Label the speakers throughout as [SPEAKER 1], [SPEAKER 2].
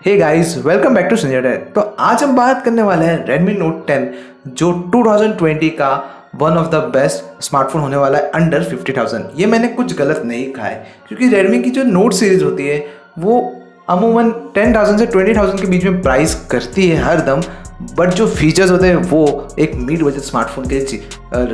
[SPEAKER 1] Hey guys, welcome back to MediaTek। तो आज हम बात करने वाले हैं Redmi Note 10 जो 2020 का one of the best smartphone होने वाला है अंडर 50,000। ये मैंने कुछ गलत नहीं कहा है क्योंकि Redmi की जो नोट सीरीज होती है वो अमूमन 10,000 से 20,000 के बीच में प्राइस करती है हर दम, बट जो फीचर्स होते हैं वो एक मिड बजट स्मार्टफोन के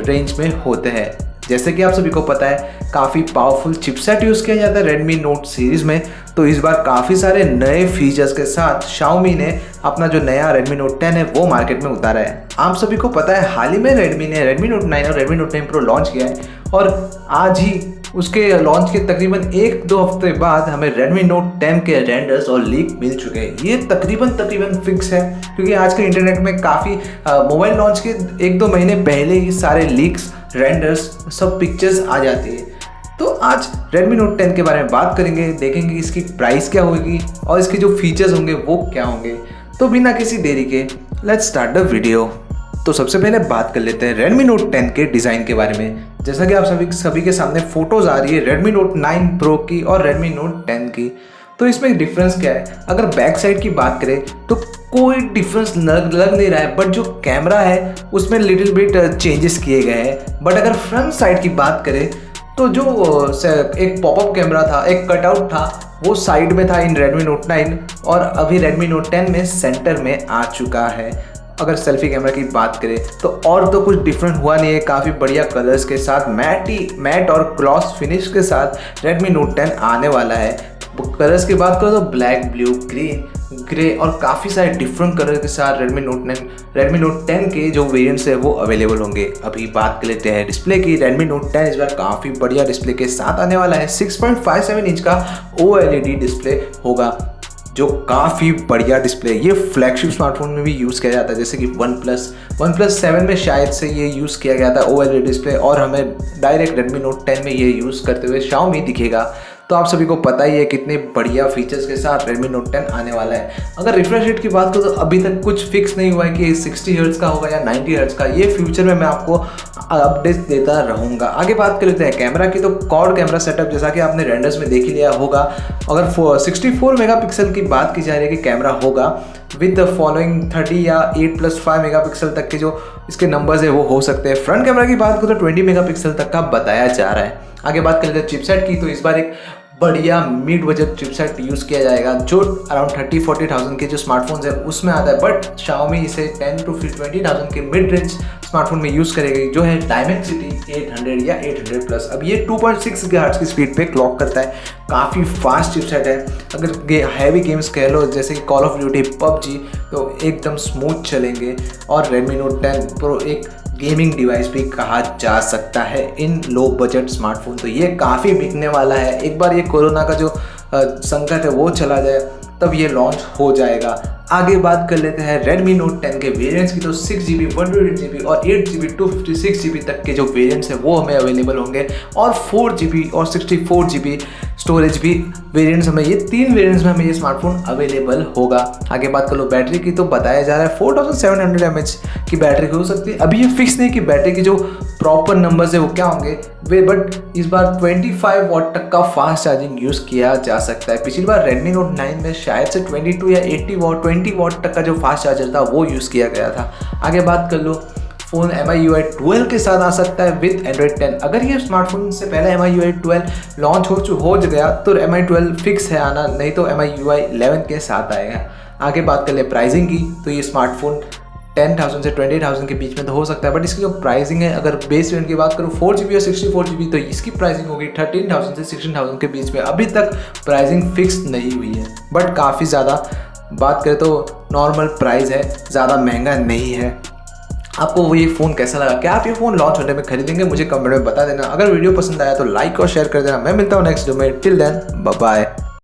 [SPEAKER 1] रेंज में होते हैं। जैसे कि आप सभी को पता है काफ़ी पावरफुल चिपसेट यूज़ किया जाता है Redmi Note सीरीज़ में, तो इस बार काफ़ी सारे नए फीचर्स के साथ Xiaomi ने अपना जो नया Redmi Note 10 है वो मार्केट में उतारा है। आप सभी को पता है हाल ही में Redmi ने Redmi Note 9 और Redmi Note 9 Pro लॉन्च किया है और आज ही उसके लॉन्च के तकरीबन 1-2 हफ्ते बाद हमें Redmi Note 10 के रेंडर्स और लीक मिल चुके हैं। ये तकरीबन फिक्स है क्योंकि आज के इंटरनेट में काफ़ी मोबाइल लॉन्च के 1-2 महीने पहले ही सारे लीक्स, रेंडर्स, सब पिक्चर्स आ जाती है। तो आज Redmi Note 10 के बारे में बात करेंगे, देखेंगे इसकी प्राइस क्या होगी और इसके जो फीचर्स होंगे वो क्या होंगे। तो बिना किसी देरी के लेट्स स्टार्ट द वीडियो। तो सबसे पहले बात कर लेते हैं Redmi Note 10 के डिज़ाइन के बारे में। जैसा कि आप सभी के सामने फोटोज़ आ रही है Redmi Note 9 Pro की और Redmi Note 10 की। तो इसमें डिफरेंस क्या है? अगर बैक साइड की बात करें तो कोई डिफरेंस लग नहीं रहा है, बट जो कैमरा है उसमें लिटिल बिट चेंजेस किए गए हैं। बट अगर फ्रंट साइड की बात करें तो जो एक पॉपअप कैमरा था, एक कटआउट था, वो साइड में था इन Redmi Note 9 और अभी Redmi Note 10 में सेंटर में आ चुका है। अगर सेल्फी कैमरा की बात करें तो और तो कुछ डिफरेंट हुआ नहीं है। काफ़ी बढ़िया कलर्स के साथ मैट और ग्लॉस फिनिश के साथ Redmi Note 10 आने वाला है। कलर्स की बात करो तो ब्लैक, ब्लू, ग्रीन, ग्रे और काफ़ी सारे डिफरेंट कलर के साथ Redmi Note 10 के जो वेरिएंट्स है वो अवेलेबल होंगे। अभी बात कर लेते हैं डिस्प्ले की। Redmi Note 10 इस बार काफ़ी बढ़िया डिस्प्ले के साथ आने वाला है। 6.57 इंच का OLED डिस्प्ले होगा जो काफ़ी बढ़िया डिस्प्ले। ये फ्लैगशिप स्मार्टफोन में भी यूज़ किया जाता है, जैसे कि OnePlus 7 में शायद से ये यूज़ किया गया था OLED डिस्प्ले, और हमें डायरेक्ट Redmi Note 10 में ये यूज़ करते हुए Xiaomi दिखेगा। तो आप सभी को पता ही है कितने बढ़िया फीचर्स के साथ Redmi Note 10 आने वाला है। अगर रिफ्रेश रेट की बात करो तो अभी तक कुछ फिक्स नहीं हुआ है कि 60 हर्ट्ज़ का होगा या 90 हर्ट्ज़ का। ये फ्यूचर में मैं आपको अपडेट देता रहूँगा। आगे बात कर लेते हैं कैमरा की। तो क्वाड कैमरा सेटअप जैसा कि आपने रेंडर्स में देख ही लिया होगा। अगर 64 मेगापिक्सल की बात की जा रही है कि कैमरा होगा विद फॉलोइंग 30 या 8+5 मेगापिक्सल तक के जो इसके नंबर्स है वो हो सकते हैं। फ्रंट कैमरा की बात करो तो 20 मेगापिक्सल तक का बताया जा रहा है। आगे बात कर लेते हैं चिपसेट की। तो इस बार एक बढ़िया मिड बजट चिपसेट यूज़ किया जाएगा जो अराउंड 30-40,000 के जो स्मार्टफोन्स है उसमें आता है, बट Xiaomi इसे 10 to 20,000 के मिड रेंज स्मार्टफोन में यूज़ करेगी, जो है Dimensity 800 या 800+। अब ये 2.6 GHz की स्पीड पे क्लॉक करता है। काफ़ी फास्ट चिपसेट है। अगर हैवी गेम्स कह लो जैसे कि कॉल ऑफ ड्यूटी, PUBG, तो एकदम स्मूथ चलेंगे। और Redmi Note 10 Pro एक गेमिंग डिवाइस भी कहा जा सकता है इन लो बजट स्मार्टफोन। तो ये काफ़ी बिकने वाला है। एक बार ये कोरोना का जो संकट है वो चला जाए तब ये लॉन्च हो जाएगा। आगे बात कर लेते हैं Redmi Note 10 के वेरिएंट्स की। तो 6GB 128GB और 8GB 256GB तक के जो वेरिएंट्स हैं वो हमें अवेलेबल होंगे, और 4GB और 64GB स्टोरेज भी वेरिएंट्स हमें, ये 3 वेरिएंट्स में हमें ये स्मार्टफोन अवेलेबल होगा। आगे बात कर लो बैटरी की। तो बताया जा रहा है 4700 mAh की बैटरी हो सकती है। अभी ये फिक्स नहीं कि बैटरी की जो प्रॉपर नंबर्स है वो क्या होंगे वे, बट इस बार 25 वाट तक का फास्ट चार्जिंग यूज़ किया जा सकता है। पिछली बार Redmi Note 9 में शायद से 22 या 20 वाट तक का जो फास्ट चार्जर था वो यूज़ किया गया था। आगे बात कर लो फ़ोन MIUI 12 के साथ आ सकता है विद Android 10। अगर ये स्मार्टफोन से पहले MIUI 12 लॉन्च हो गया तो MI 12 फिक्स है आना, नहीं तो MIUI 11 के साथ आएगा। आगे बात कर ले प्राइसिंग की। तो ये स्मार्टफोन 10,000 से 20,000 के बीच में तो हो सकता है, बट इसकी जो प्राइसिंग है अगर बेस वेरिएंट की बात करूँ 4GB और 64GB तो इसकी प्राइसिंग होगी 13,000 से 16,000 के बीच में। अभी तक प्राइसिंग फिक्स नहीं हुई है, बट काफ़ी ज़्यादा बात करें तो नॉर्मल प्राइस है, ज़्यादा महंगा नहीं है। आपको वो ये फ़ोन कैसा लगा? क्या आप ये फ़ोन लॉन्च होने में खरीदेंगे? मुझे कमेंट में बता देना। अगर वीडियो पसंद आया तो लाइक और शेयर कर देना। मैं मिलता हूँ नेक्स्ट वीडियो में। Till then bye bye.